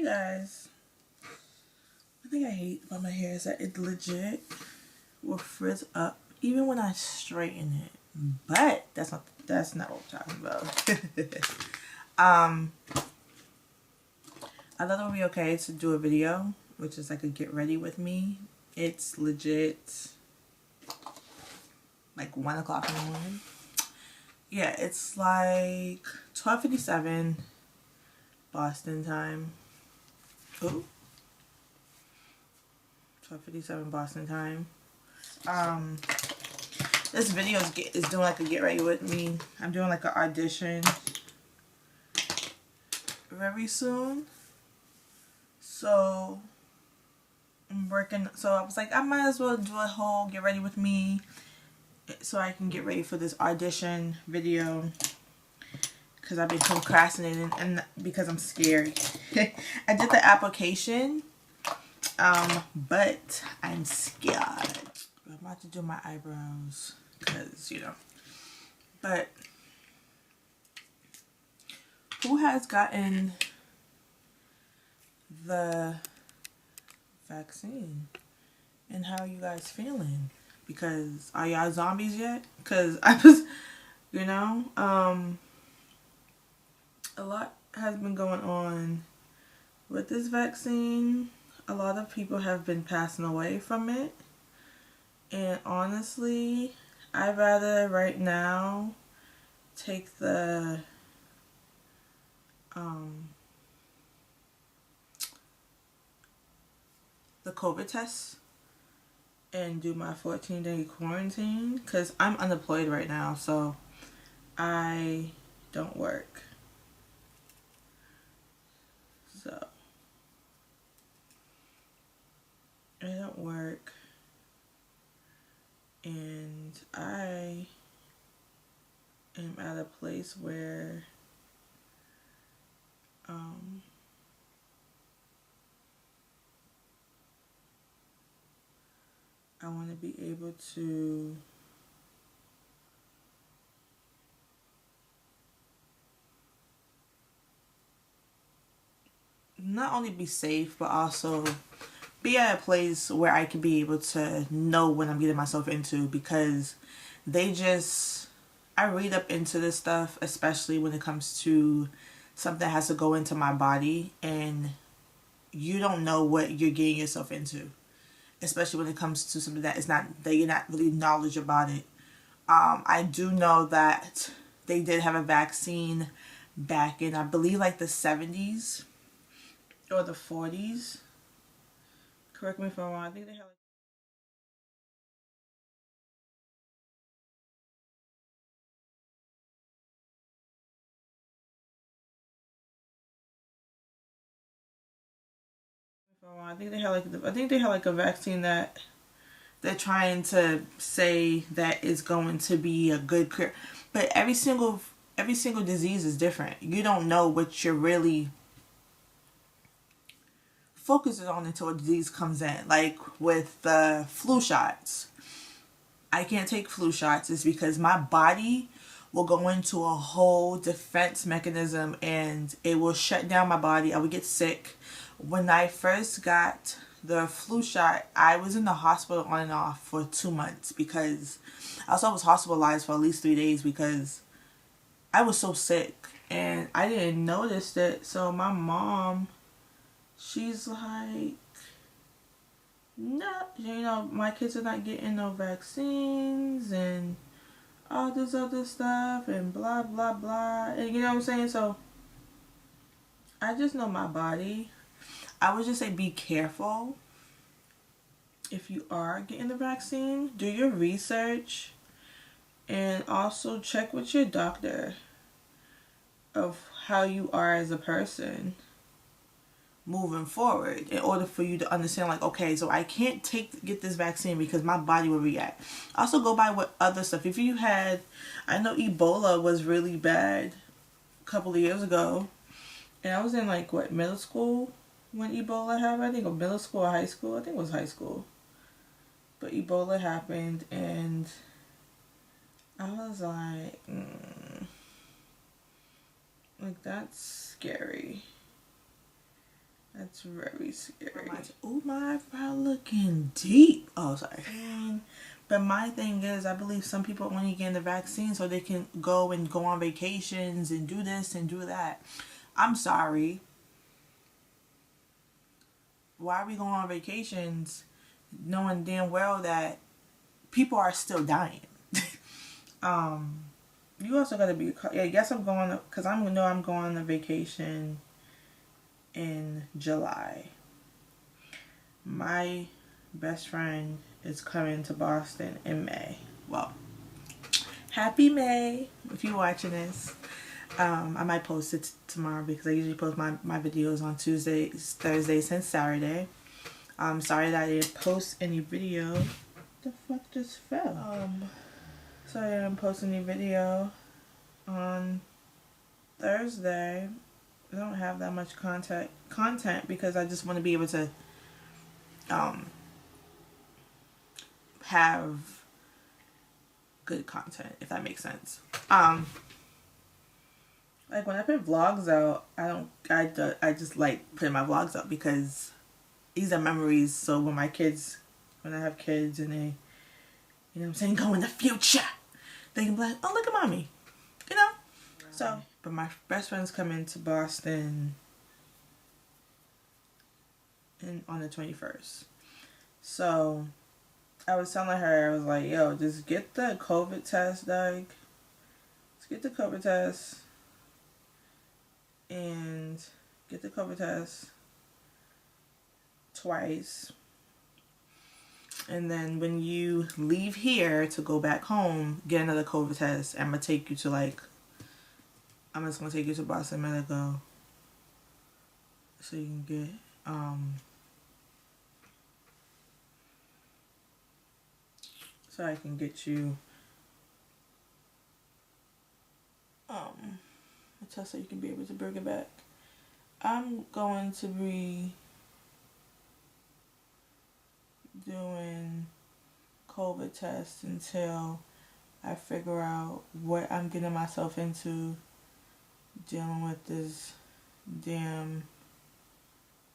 guys, one thing I hate about my hair is that it legit will frizz up even when I straighten it. But that's not what I'm talking about. I thought it would be okay to do a video, which is like a get ready with me. It's legit like 1 o'clock in the morning. Yeah, it's like 12:57 Boston time. Ooh. 12:57 Boston time. This video is doing like a get ready with me. I'm doing like an audition very soon. So I'm working. So I was like, I might as well do a whole get ready with me so I can get ready for this audition video. Because I've been procrastinating and because I'm scared. I did the application, but I'm scared. I'm about to do my eyebrows because, you know. But who has gotten the vaccine? And how are you guys feeling? Because are y'all zombies yet? Because I was, you know, a lot has been going on with this vaccine. A lot of people have been passing away from it. And honestly, I'd rather right now take the COVID test and do my 14-day quarantine because I'm unemployed right now, so I don't work. So I don't work, and I am at a place where I want to be able to not only be safe, but also be at a place where I can be able to know what I'm getting myself into, because I read up into this stuff, especially when it comes to something that has to go into my body, and you don't know what you're getting yourself into, especially when it comes to something that you're not really knowledgeable about it. I do know that they did have a vaccine back in, I believe, like the 70s or the 40s. Correct me if I'm wrong. I think they had like a vaccine that they're trying to say that is going to be a good cure. But every single disease is different. You don't know what you're really focusing on until a disease comes in. Like with the flu shots. I can't take flu shots is because my body will go into a whole defense mechanism and it will shut down my body. I would get sick. When I first got the flu shot, I was in the hospital on and off for 2 months because I was hospitalized for at least 3 days because I was so sick and I didn't notice it. So my mom, she's like, no, you know, my kids are not getting no vaccines and all this other stuff and blah blah blah, and you know what I'm saying. So I just know my body. I would just say be careful if you are getting the vaccine. Do your research and also check with your doctor of how you are as a person moving forward, in order for you to understand, like, okay, so I can't get this vaccine because my body will react. Also go by what other stuff. If you had, I know Ebola was really bad a couple of years ago, and I was in like middle school when Ebola happened. I think, or middle school or high school. I think it was high school. But Ebola happened, and I was like, like, that's scary. very scary. Oh my God, looking deep. Oh, sorry. But my thing is, I believe some people only get the vaccine so they can go on vacations and do this and do that. I'm sorry. Why are we going on vacations knowing damn well that people are still dying? You also gotta be. Yeah, I guess I'm going because I'm going on a vacation in July. My best friend is coming to Boston in May. Well, happy May if you're watching this. I might post it tomorrow because I usually post my videos on Tuesdays, Thursdays, and Saturday. I'm sorry that I didn't post any video. The fuck just fell? So I didn't post any video on Thursday. I don't have that much content because I just want to be able to have good content, if that makes sense. Like when I put vlogs out, I just like putting my vlogs out because these are memories. So when I have kids and they, you know what I'm saying, go in the future, they can be like, oh, look at mommy, you know? Right. So, but my best friend's coming to Boston on the 21st. So I was telling her, I was like, yo, just get the COVID test, dog. Just get the COVID test. And get the COVID test twice. And then when you leave here to go back home, get another COVID test. I'm going to take you to I'm just going to take you to Boston Medical. So you can get, so I can get you, a test so you can be able to bring it back. I'm going to be doing COVID tests until I figure out what I'm getting myself into dealing with this damn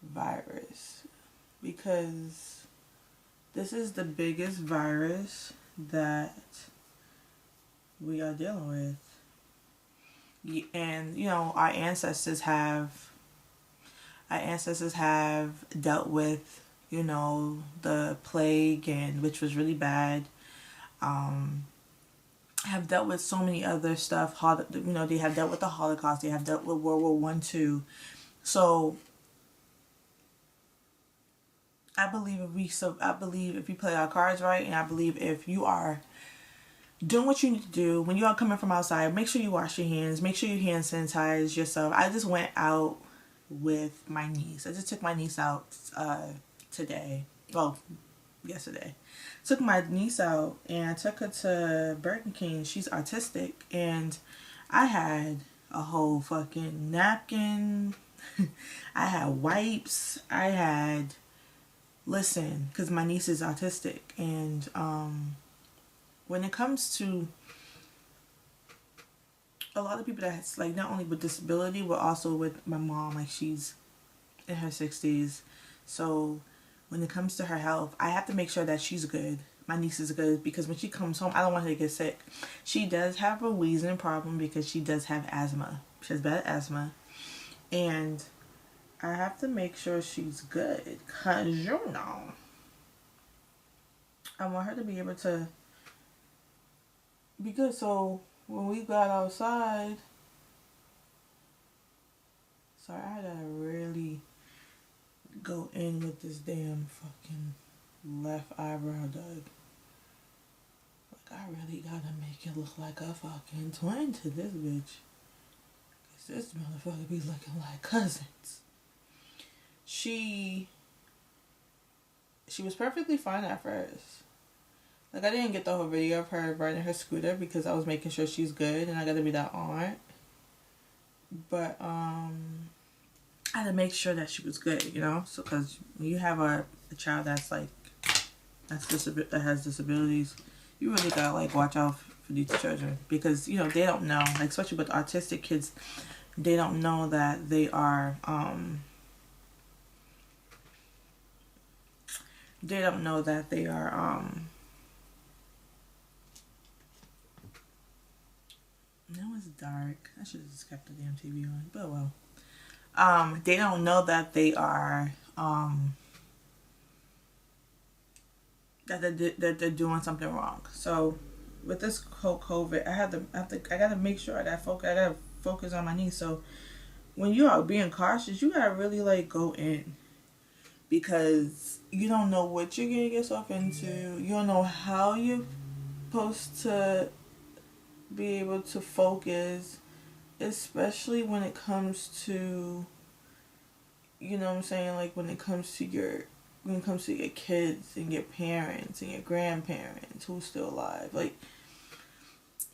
virus, because this is the biggest virus that we are dealing with. And you know, our ancestors have dealt with, you know, the plague, and which was really bad. Have dealt with so many other stuff. You know, they have dealt with the Holocaust. They have dealt with World War I, II. So I believe if we play our cards right, and I believe if you are doing what you need to do when you are coming from outside, make sure you wash your hands, make sure you hand sanitize yourself. I just went out with my niece. I just took my niece out yesterday. Took my niece out and I took her to Burger King. She's autistic, and I had a whole fucking napkin. I had wipes. Listen, because my niece is autistic, and when it comes to a lot of people that's like not only with disability but also with my mom, like she's in her 60s, so when it comes to her health, I have to make sure that she's good. My niece is good, because when she comes home, I don't want her to get sick. She does have a wheezing problem because she does have asthma. She has bad asthma, and I have to make sure she's good, because you know, I want her to be able to be good. So when we got outside, sorry, I had to really go in with this damn fucking left eyebrow, dog. Like, I really gotta make it look like a fucking twin to this bitch, cause this motherfucker be looking like cousins. She was perfectly fine at first. Like, I didn't get the whole video of her riding her scooter because I was making sure she's good, and I gotta be that aunt. But I had to make sure that she was good, you know. So, cause when you have a child that has disabilities, you really gotta like watch out for these children, because you know they don't know, like especially with autistic kids, they don't know that they are they don't know that they are now it's dark. I should have just kept the damn TV on, but well. They don't know that they are that they're doing something wrong. So with this whole COVID, I gotta make sure I gotta focus on my needs. So when you are being cautious, you gotta really like go in, because you don't know what you're getting yourself into. You don't know how you're supposed to be able to focus, especially when it comes to, you know what I'm saying, like when it comes to your kids and your parents and your grandparents who's still alive. Like,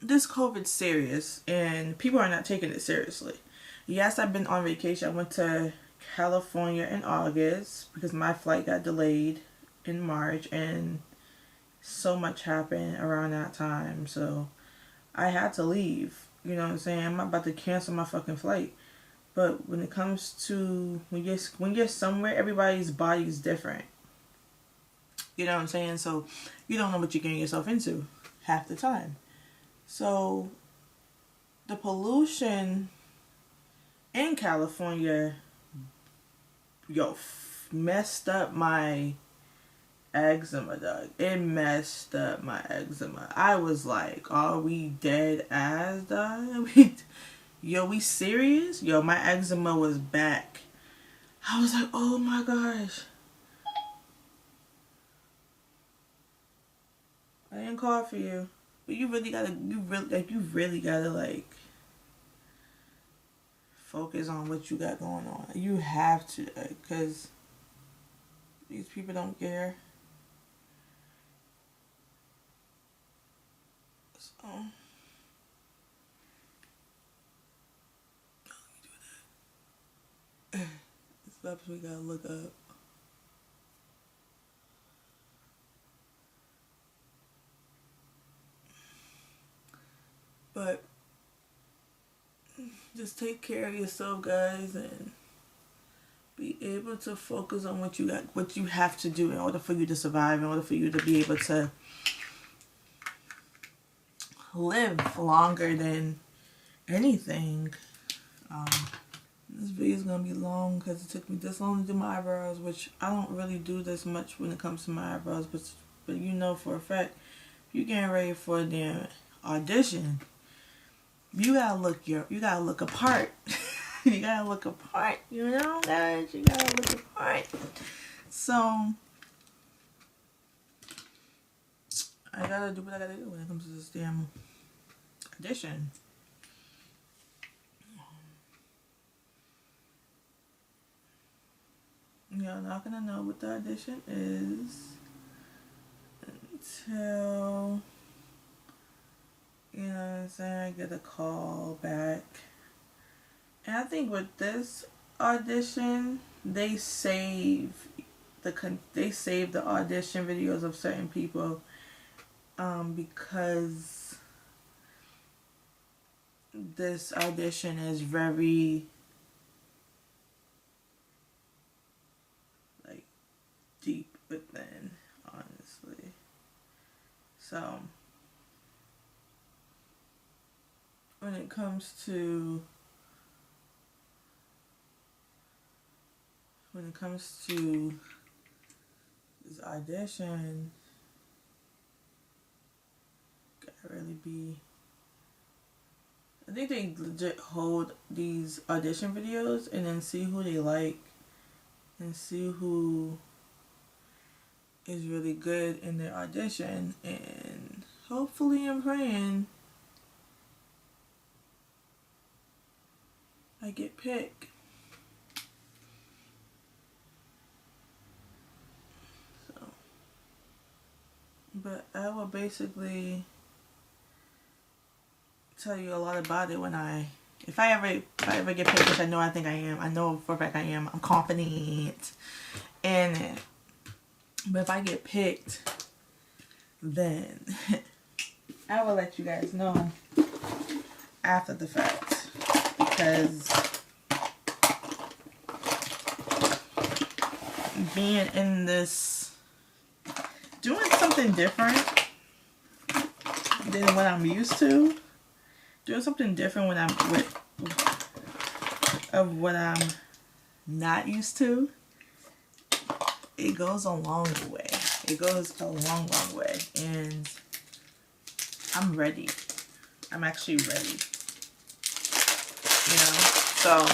this COVID's serious and people are not taking it seriously. Yes, I've been on vacation. I went to California in August because my flight got delayed in March, and so much happened around that time. So I had to leave. You know what I'm saying? I'm about to cancel my fucking flight. But when it comes to when you're somewhere, everybody's body is different. You know what I'm saying? So you don't know what you're getting yourself into half the time. So the pollution in California, messed up my eczema, dog. It messed up my eczema. I was like, are we dead ass, dog? We serious? Yo, my eczema was back. I was like, oh my gosh. I didn't call for you. But you really gotta like focus on what you got going on. You have to, because these people don't care. So stuff we gotta look up. But just take care of yourself, guys, and be able to focus on what you got, what you have to do in order for you to survive, in order for you to be able to live longer than anything. This video is gonna be long because it took me this long to do my eyebrows, which I don't really do this much when it comes to my eyebrows, but you know for a fact, if you're getting ready for a damn audition, you gotta look apart. You gotta look apart, you know, guys. You gotta look apart. So I gotta do what I gotta do when it comes to this damn audition. You're not gonna know what the audition is until, you know what I'm saying, I get a call back. And I think with this audition, they save the audition videos of certain people, because this audition is very like deep within, honestly. So when it comes to this audition, gotta really be, I think they legit hold these audition videos and then see who they like and see who is really good in their audition, and hopefully I'm praying I get picked. So, but I will basically tell you a lot about it when if I ever get picked, which I think I am. I know for a fact I am. I'm confident in it. But if I get picked, then I will let you guys know after the fact, because being in this something different than what I'm used to. Doing something different when I'm of what I'm not used to. It goes a long way. It goes a long, long way. And I'm ready. I'm actually ready. You know? So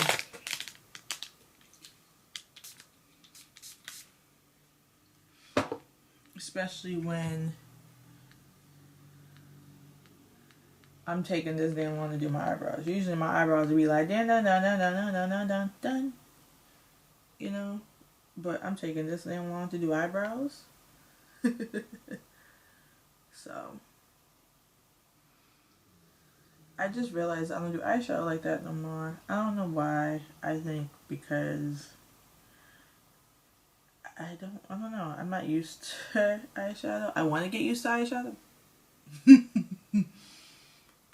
especially when I'm taking this damn long to do my eyebrows. Usually my eyebrows would be like dun dun dun dun dun dun dun dun dun. You know? But I'm taking this damn long to do eyebrows. So I just realized I don't do eyeshadow like that no more. I don't know why. I think because I don't know. I'm not used to eyeshadow. I want to get used to eyeshadow.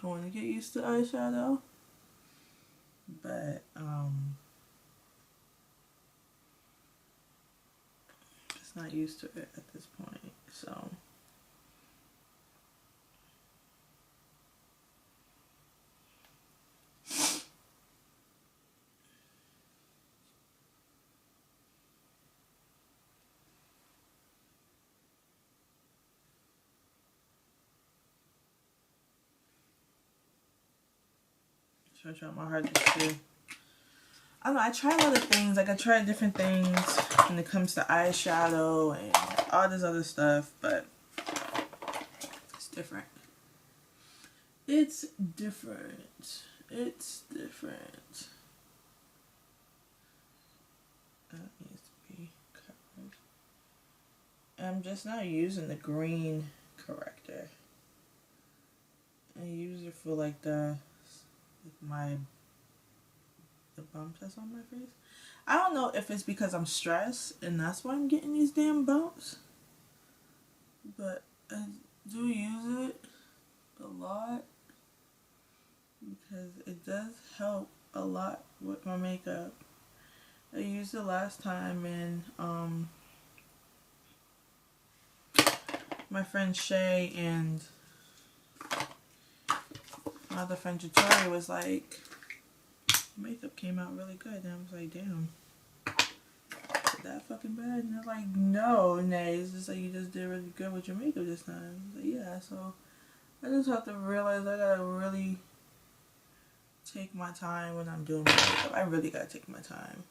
I want to get used to eyeshadow. But just not used to it at this point. So I try my hardest to. I don't know, I try a lot of things. Like I try different things when it comes to eyeshadow and all this other stuff, but it's different. It's different. It's different. That needs to be covered. I'm just not using the green corrector. I use it for like the bumps that's on my face. I don't know if it's because I'm stressed and that's why I'm getting these damn bumps, but I do use it a lot because it does help a lot with my makeup. I used it last time and my friend Shay and my other friend Jatori was like, makeup came out really good, and I was like, damn, is that fucking bad? And they're like, no, Nay, it's just like you just did really good with your makeup this time. I was like, yeah, so I just have to realize I gotta really take my time when I'm doing my makeup. I really gotta take my time.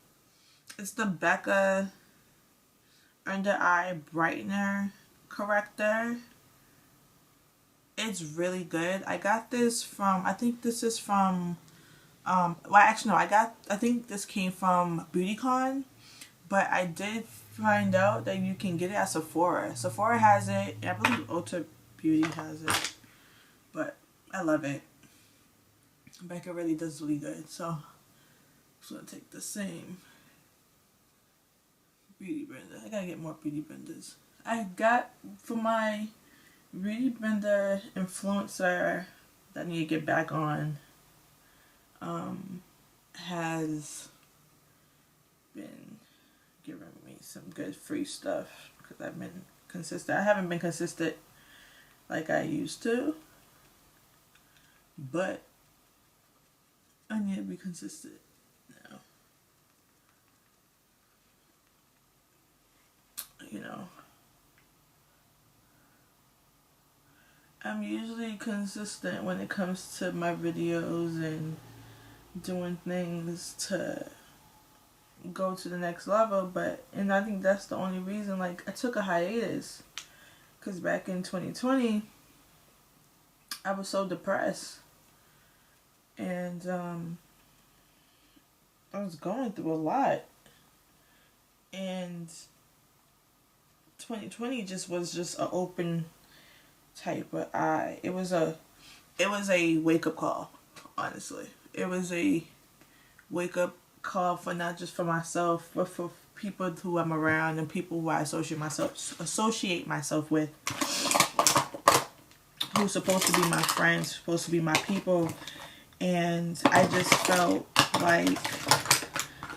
It's the Becca Under Eye Brightener Corrector. It's really good. I got this from, I think this is from, well actually no, I think this came from BeautyCon, but I did find out that you can get it at Sephora. Sephora has it, and I believe Ulta Beauty has it, but I love it. Becca really does really good, so I'm just gonna take the same beauty blender. I gotta get more beauty blenders. I got for my beauty blender influencer that I need to get back on, has been giving me some good free stuff because I've been consistent. I haven't been consistent like I used to, but I need to be consistent now. You know, I'm usually consistent when it comes to my videos and doing things to go to the next level, and I think that's the only reason, like, I took a hiatus, because back in 2020, I was so depressed, and I was going through a lot, and 2020 just was just an open type of eye. It was a wake-up call, honestly. It was a wake-up call for not just for myself, but for people who I'm around and people who I associate myself with, who's supposed to be my friends, supposed to be my people, and I just felt like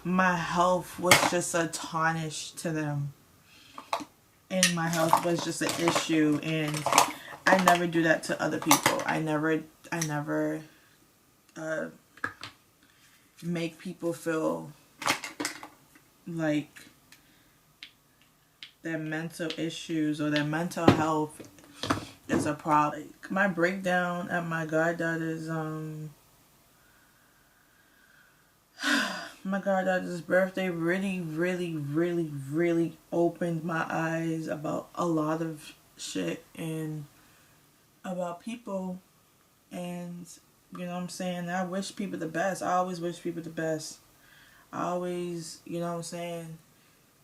my health was just a tarnish to them. in my health was just an issue, and I never do that to other people. I never make people feel like their mental issues or their mental health is a problem. Like, my breakdown at my goddaughter's birthday really opened my eyes about a lot of shit and about people. And you know what I'm saying, I wish people the best. I always wish people the best. I always, you know what I'm saying,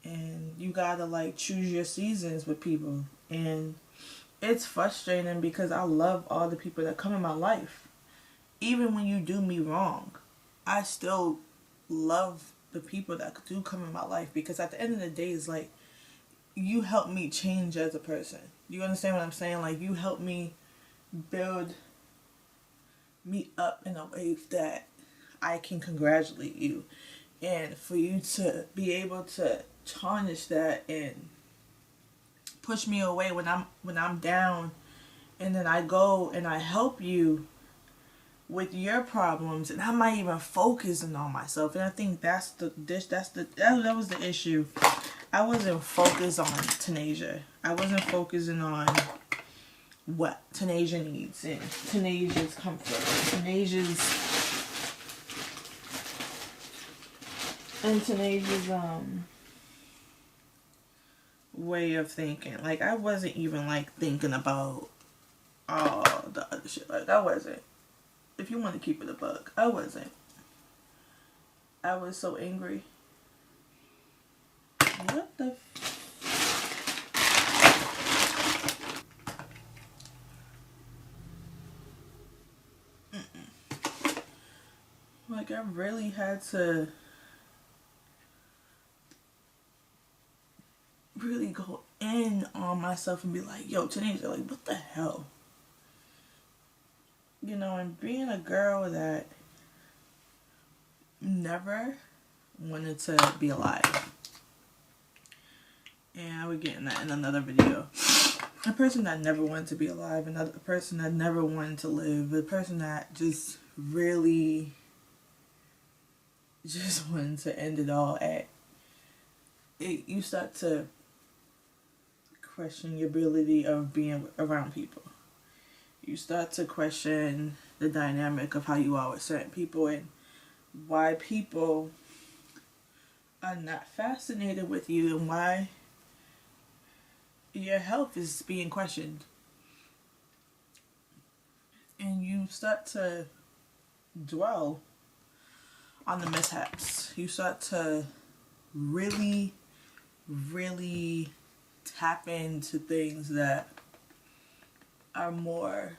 and you gotta like choose your seasons with people. And it's frustrating because I love all the people that come in my life. Even when you do me wrong, I still love the people that do come in my life, because at the end of the day, it's like, you help me change as a person. You understand what I'm saying? Like, you help me build me up in a way that I can congratulate you. And for you to be able to tarnish that and push me away when I'm down, and then I go and I help you with your problems, and I'm not even focusing on myself. And I think that was the issue. I wasn't focused on Taneajah. I wasn't focusing on what Taneajah needs and Taneajah's comfort, Taneajah's way of thinking. Like, I wasn't even like thinking about all the other shit. Like, I wasn't. If you want to keep it a buck, I wasn't. I was so angry. What the Like, I really had to really go in on myself and be like, yo, Taneajah, like, what the hell? You know, and being a girl that never wanted to be alive. And I would get in that in another video. A person that never wanted to be alive, another person that never wanted to live, a person that just really just wanted to end it all you start to question your ability of being around people. You start to question the dynamic of how you are with certain people, and why people are not fascinated with you, and why your health is being questioned. And you start to dwell on the mishaps. You start to really tap into things that are more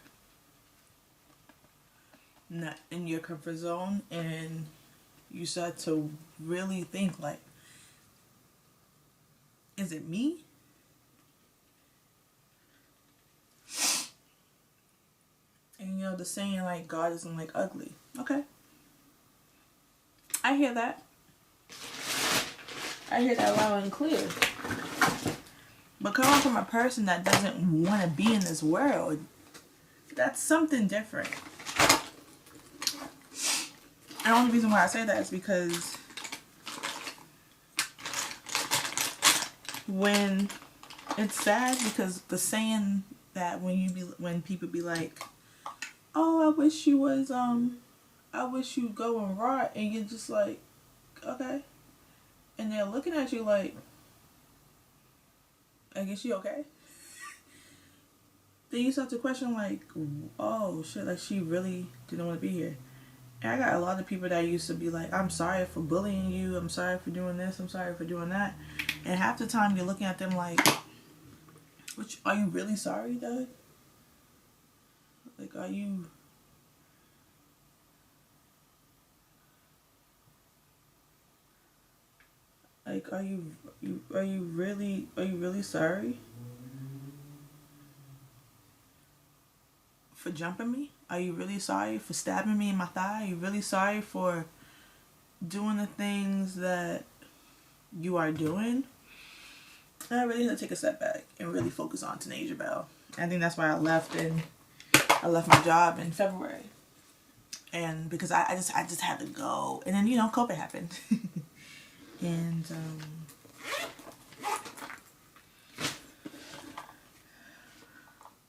not in your comfort zone, and you start to really think like, is it me? And you know the saying, like, God isn't like ugly. Okay, I hear that. I hear that loud and clear. But coming from a person that doesn't want to be in this world, that's something different. And the only reason why I say that is because when it's sad, because the saying that when people be like, oh, I wish you go and rot, and you're just like, okay. And they're looking at you like, I guess you okay? Then you start to question like, oh shit, like she really didn't want to be here. And I got a lot of people that used to be like, I'm sorry for bullying you, I'm sorry for doing this, I'm sorry for doing that. And half the time you're looking at them like, which, are you really sorry, Doug? Like, are you really sorry for jumping me? Are you really sorry for stabbing me in my thigh? Are you really sorry for doing the things that you are doing? I really had to take a step back and really focus on Taneajah Bell. I think that's why I left my job in February. And because I just had to go. And then, you know, COVID happened. And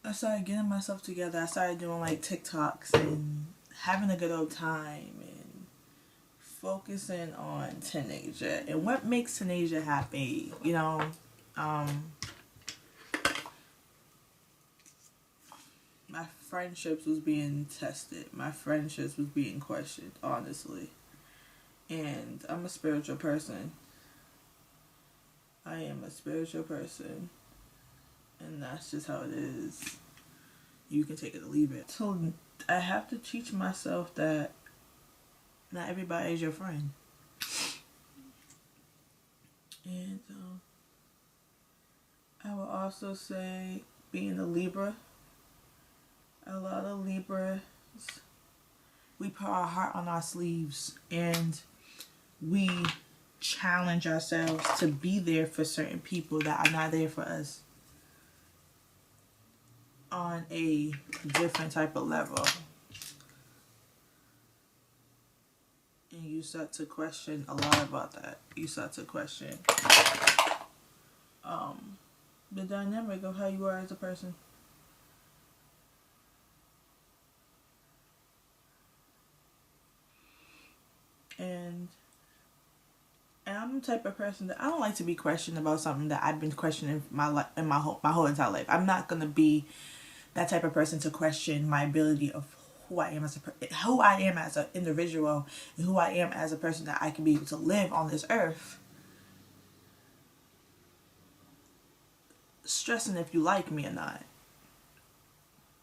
I started getting myself together. I started doing like TikToks and having a good old time and focusing on Taneajah and what makes Taneajah happy, you know. My friendships was being tested. My friendships was being questioned, honestly. And I'm a spiritual person. I am a spiritual person. And that's just how it is. You can take it or leave it. So I have to teach myself that not everybody is your friend. And I will also say, being a Libra, a lot of Libras, we put our heart on our sleeves and we challenge ourselves to be there for certain people that are not there for us on a different type of level. And you start to question a lot about that. You start to question the dynamic of how you are as a person. And I'm the type of person that I don't like to be questioned about something that I've been questioning my whole entire life. I'm not gonna be that type of person to question my ability of who I am as an individual and who I am as a person, that I can be able to live on this earth. Stressing if you like me or not.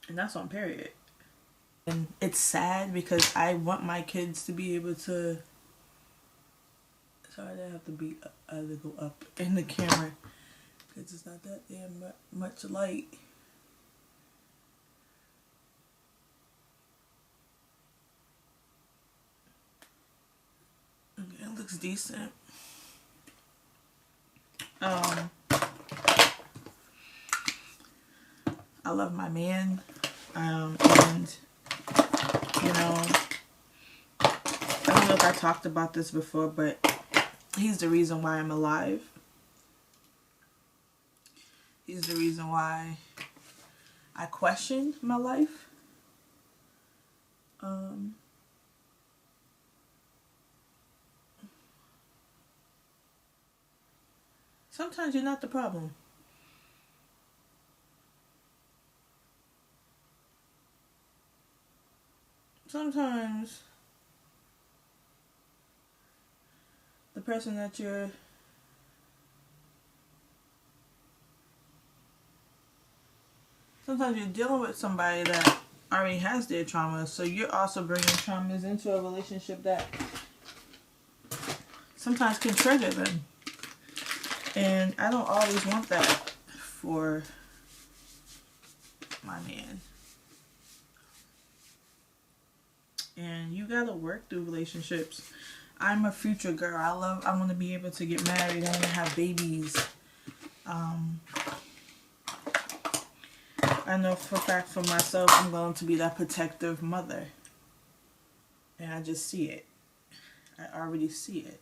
And that's on period. And it's sad because I want my kids to be able to. Sorry, I have to be a little up in the camera because it's not that damn much light. Okay, it looks decent. I love my man, and you know, I don't know if I talked about this before, but he's the reason why I'm alive. He's the reason why I question my life. Sometimes you're not the problem. Sometimes the person that you're dealing with somebody that already has their trauma, so you're also bringing traumas into a relationship that sometimes can trigger them. And I don't always want that for my man. And you gotta work through relationships. I'm a future girl. I want to be able to get married. I want to have babies. I know for a fact for myself, I'm going to be that protective mother. And I just see it. I already see it.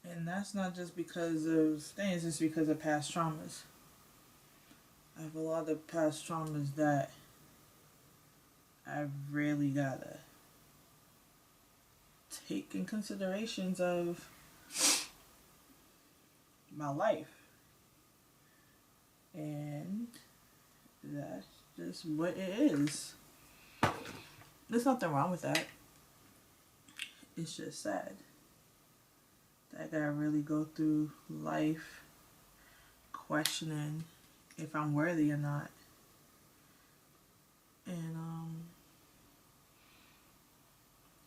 And that's not just because of things, it's because of past traumas. I have a lot of past traumas that I really gotta take in considerations of my life. And that's just what it is. There's nothing wrong with that. It's just sad that I gotta really go through life questioning if I'm worthy or not.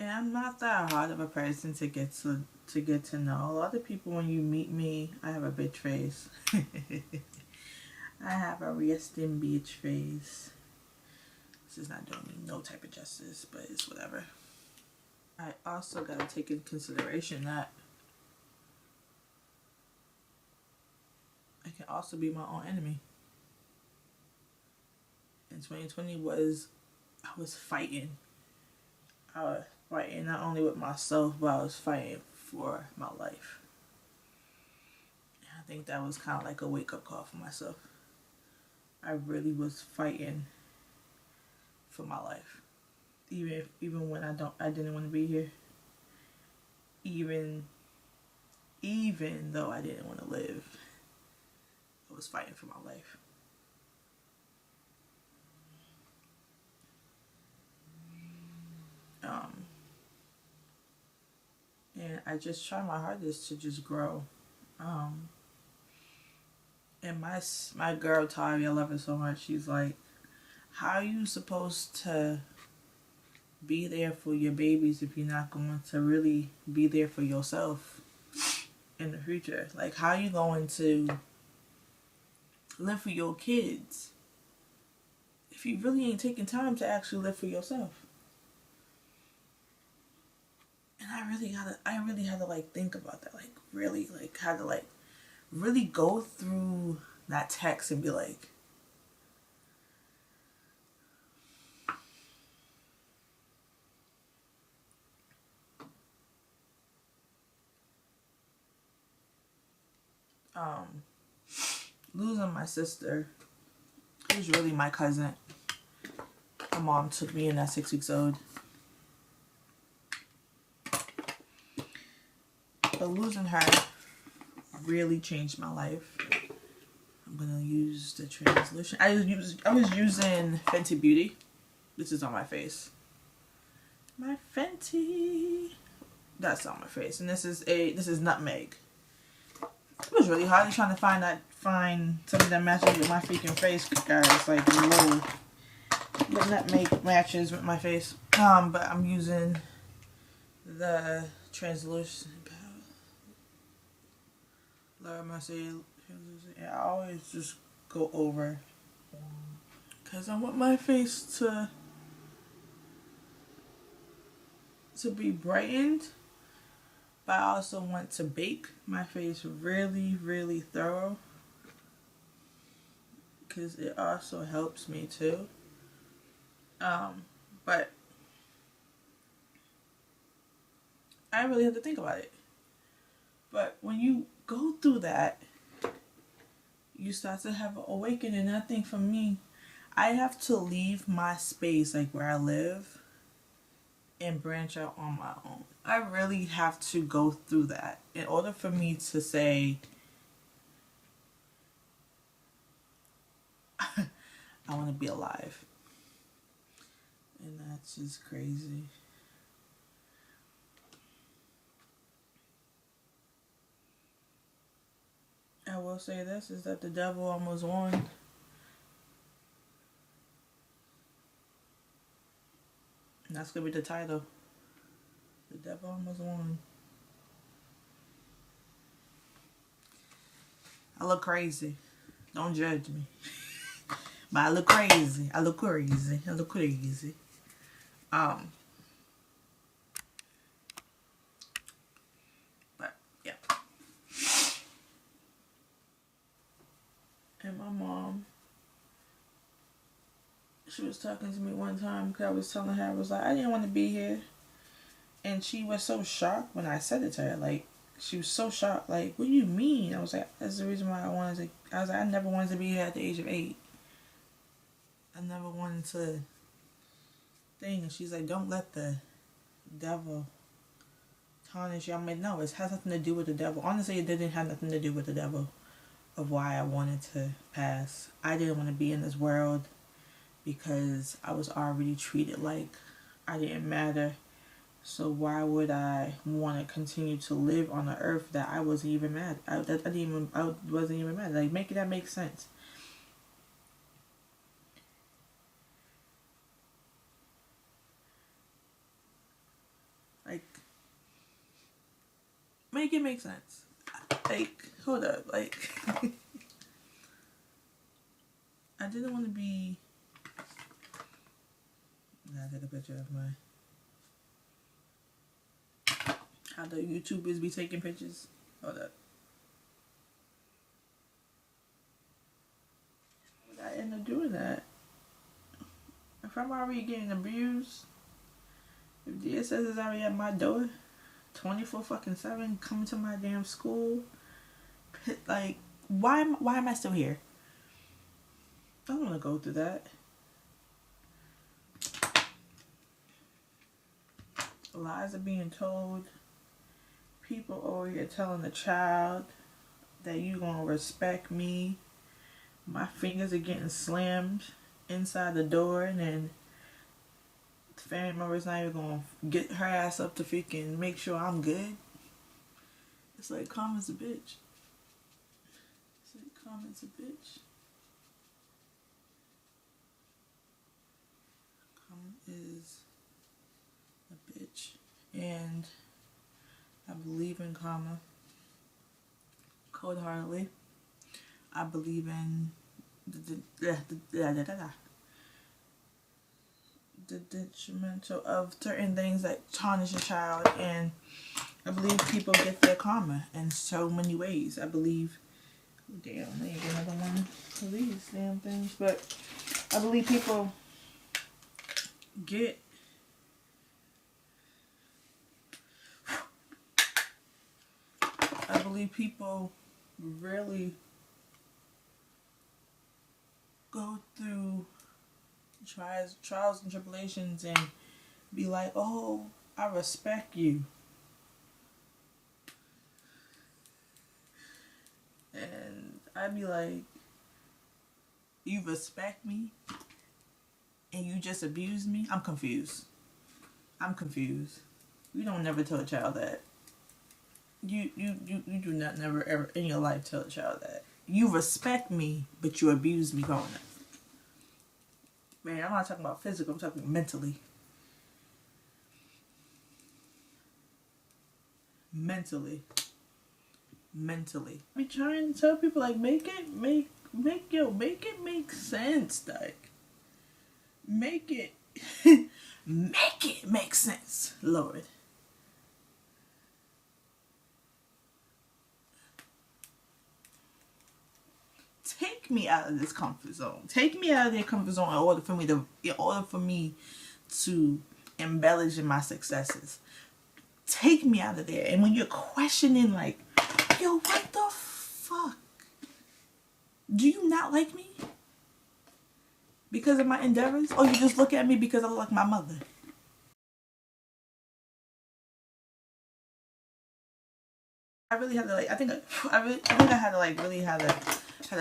And I'm not that hard of a person to get to know. A lot of people, when you meet me, I have a bitch face. I have a resting bitch face. This is not doing me no type of justice, but it's whatever. I also gotta take in consideration that can also be my own enemy. And 2020 was, I was fighting. I was fighting not only with myself, but I was fighting for my life. And I think that was kind of like a wake-up call for myself. I really was fighting for my life. Even when I didn't want to be here. Even though I didn't want to live, I was fighting for my life. And I just try my hardest to just grow. And my girl Tavi, I love her so much. She's like, how are you supposed to be there for your babies if you're not going to really be there for yourself in the future? Like, how are you going to live for your kids if you really ain't taking time to actually live for yourself? And I really had to like think about that, like really, like had to like really go through that text and be like, losing my sister, who's really my cousin. My mom took me in at 6 weeks old. But losing her really changed my life. I'm gonna use the translation. I was using Fenty Beauty. This is on my face. My Fenty. That's on my face. And this is Nutmeg. It was really hard trying to find something that matches with my freaking face, guys. Like, whoa. But Nutmeg matches with my face. But I'm using the translucent I always just go over because I want my face to be brightened, but I also want to bake my face really, really thorough because it also helps me too. But I really have to think about it. But when you go through that, you start to have an awakening. And I think for me, I have to leave my space, like where I live, and branch out on my own. I really have to go through that in order for me to say, I want to be alive. And that's just crazy. I will say this, is that the devil almost won. And that's going to be the title. The devil almost won. I look crazy. Don't judge me. But I look crazy. I look crazy. I look crazy. But, yeah. And my mom, she was talking to me one time because I was telling her, I was like, I didn't want to be here. And she was so shocked when I said it to her. Like, she was so shocked. Like, what do you mean? I was like, that's the reason why I was like, I never wanted to be here at the age of 8. I never wanted to thing. And she's like, don't let the devil tarnish you. I'm like, no, it has nothing to do with the devil. Honestly, it didn't have nothing to do with the devil of why I wanted to pass. I didn't want to be in this world because I was already treated like I didn't matter. So why would I want to continue to live on an earth that I wasn't even mad? I wasn't even mad. Like, that make sense. Like, make it make sense. Like, hold up. Like, I didn't want to be. I gotta take a picture of my. How the YouTubers be taking pictures. Hold up. I end up doing that. If I'm already getting abused, if DSS is already at my door, 24/7 coming to my damn school, like, why am I still here? I don't want to go through that. Lies are being told. People over here telling the child that you gonna respect me. My fingers are getting slammed inside the door, and then the family member's not even gonna get her ass up to freaking make sure I'm good. It's like, Karma's a bitch. It's like, Karma's a bitch. Karma is a bitch. And I believe in karma cold-heartedly. I believe in the detrimental of certain things that tarnish a child, and I believe people get their karma in so many ways. I believe, damn, I ain't get another one of these damn things, but I believe people get people really go through trials and tribulations and be like, oh, I respect you. And I'd be like, you respect me and you just abuse me? I'm confused. You don't never tell a child that. You do not never ever in your life tell a child that. You respect me, but you abuse me growing up. Man, I'm not talking about physical, I'm talking mentally. Mentally. I be trying to tell people, like, make it make sense, like. Make it make sense, Lord. Take me out of this comfort zone. Take me out of their comfort zone in order for me to embellish in my successes. Take me out of there. And when you're questioning, like, yo, what the fuck? Do you not like me because of my endeavors? Or you just look at me because I look like my mother? I really had to, like, I think I had to, like, really had to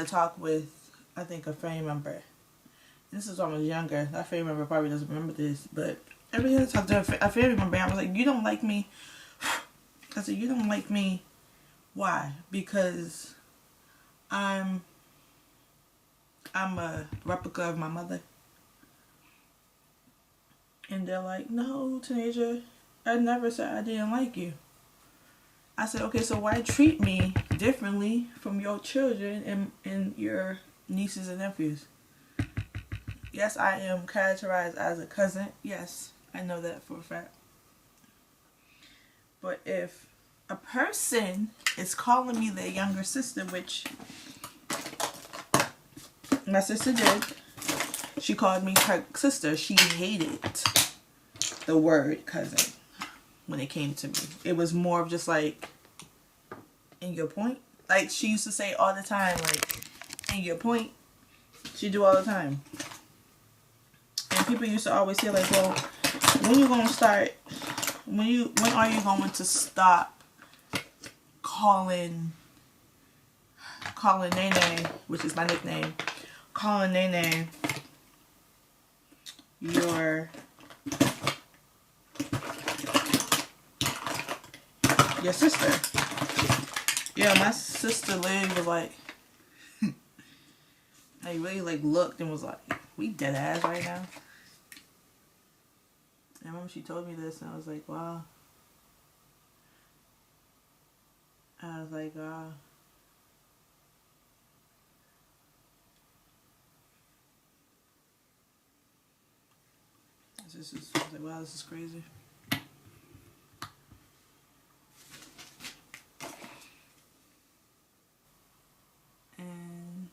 talk with, I think, a family member. This is when I was younger. That family member probably doesn't remember this, but I really had to talk to a family member. I was like, you don't like me? I said, you don't like me? Why? Because I'm a replica of my mother. And they're like, no, Taneajah, I never said I didn't like you. I said, okay, so why treat me differently from your children and your nieces and nephews? Yes, I am characterized as a cousin. Yes, I know that for a fact. But if a person is calling me their younger sister, which my sister did, she called me her sister. She hated the word cousin when it came to me. It was more of just like, in your point? Like, she used to say all the time, like, in your point? She do all the time. And people used to always say, like, well, when are you going to stop calling Nene, which is my nickname, calling Nene your sister? Yeah, my sister literally was like, I really, like, looked and was like, we dead ass right now. I remember she told me this and I was like, wow. I was like, wow. I was like, wow, this is crazy. And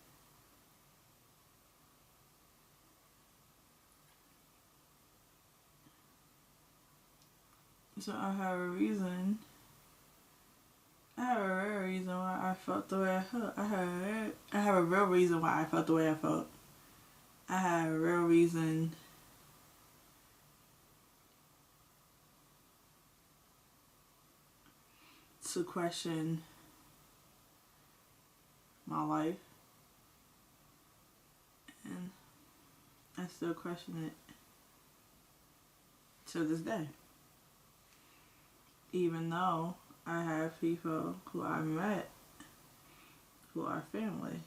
So I have a reason. I have a real reason why I felt the way I felt. I have a real reason why I felt the way I felt. I have a real reason to question my life, and I still question it to this day. Even though I have people who I met who are family.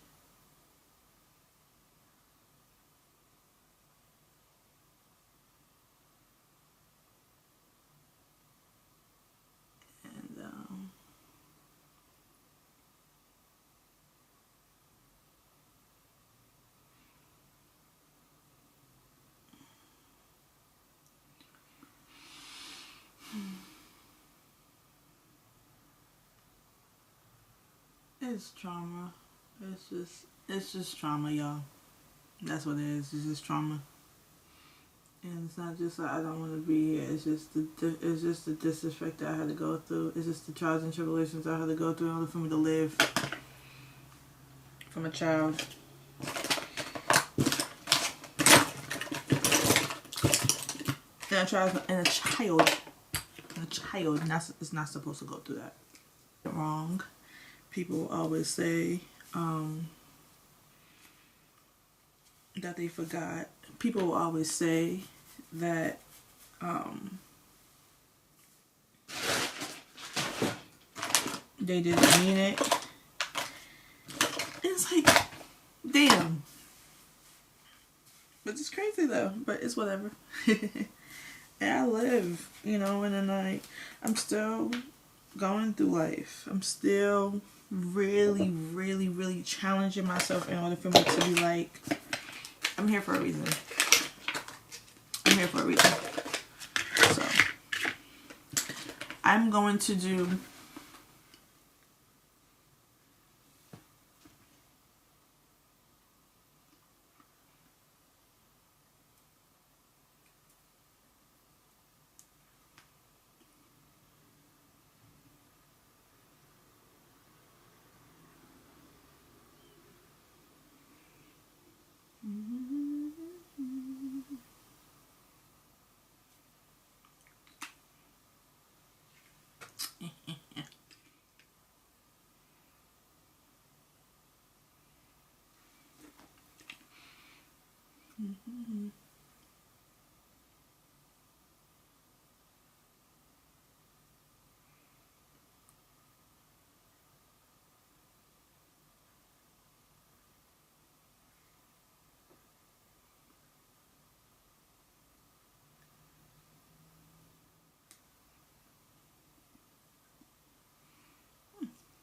And it's trauma. It's just trauma, y'all. That's what it is. It's just trauma. And it's not just that I don't want to be here. It's just the disrespect that I had to go through. It's just the trials and tribulations I had to go through in order for me to live from a child. And a child is not supposed to go through that. Wrong. People always say that they forgot. People will always say that they didn't mean it. It's like, damn. But it's crazy though. But it's whatever. And I live, you know, and then I'm still going through life. I'm still really, really, really challenging myself in order for me to be like, I'm here for a reason. I'm here for a reason. So, I'm going to do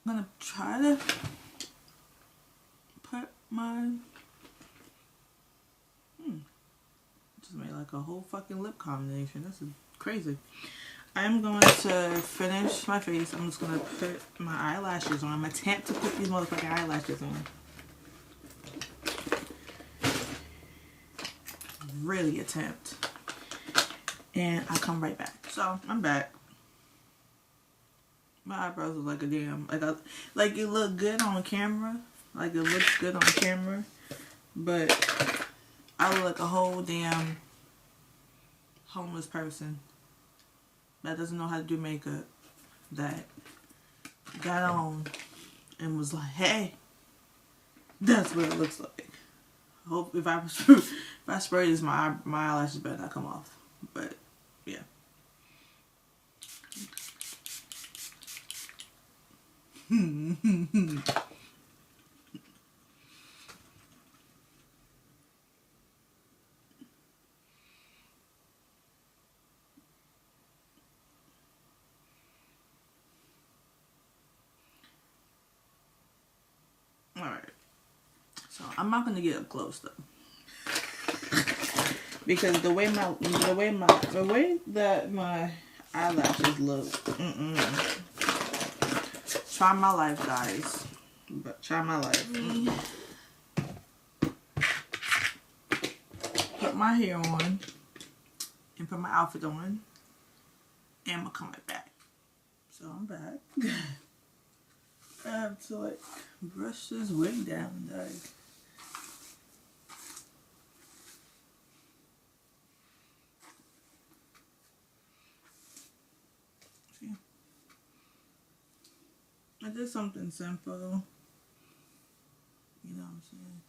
I'm gonna try to put my just made like a whole fucking lip combination. That's crazy. I'm going to finish my face. I'm just gonna put my eyelashes on. I'm gonna attempt to put these motherfucking eyelashes on. Really attempt. And I'll come right back. So I'm back. My eyebrows look like a damn, like it looked good on camera. Like it looks good on camera. But I look like a whole damn homeless person that doesn't know how to do makeup, that got on and was like, hey, that's what it looks like. I hope if I spray this, my eyelashes better not come off. But yeah. Alright. So I'm not gonna get up close though. Because the way that my eyelashes look, try my life, guys. But try my life. Put my hair on and put my outfit on. And we're coming back. So I'm back. I have to like brush this wig down, like. See? I did something simple. You know what I'm saying?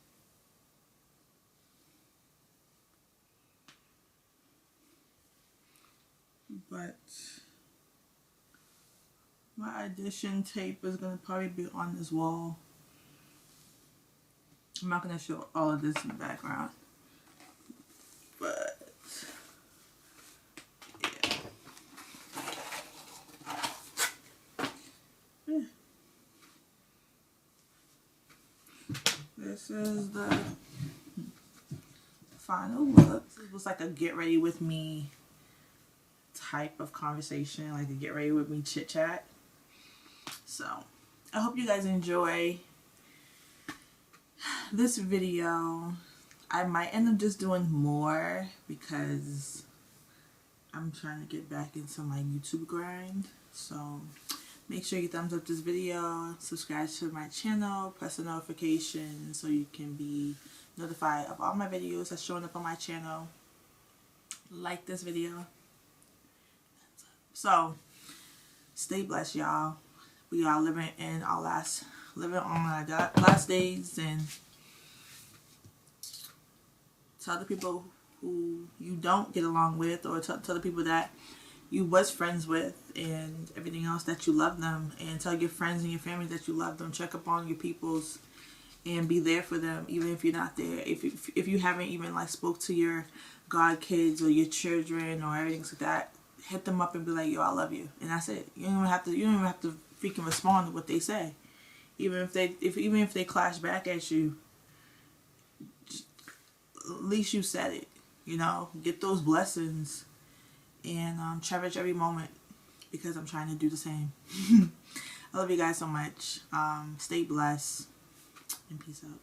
But my addition tape is going to probably be on this wall. I'm not going to show all of this in the background. But yeah. This is the final look. It was like a get ready with me type of conversation, like a get ready with me chit chat. So I hope you guys enjoy this video. I might end up just doing more because I'm trying to get back into my YouTube grind. So make sure you thumbs up this video, subscribe to my channel, press the notification so you can be notified of all my videos that's showing up on my channel. Like this video. So stay blessed, y'all. We are living on our last days, and tell the people who you don't get along with, or tell the people that you was friends with and everything else that you love them, and tell your friends and your family that you love them. Check up on your peoples and be there for them, even if you're not there. If you haven't even like spoke to your god kids or your children or everything like that, hit them up and be like, yo, I love you, and that's it. You don't even have to freaking respond to what they say, even if they clash back at you. At least you said it. You know, get those blessings and cherish every moment, because I'm trying to do the same. I love you guys so much. Stay blessed and peace out.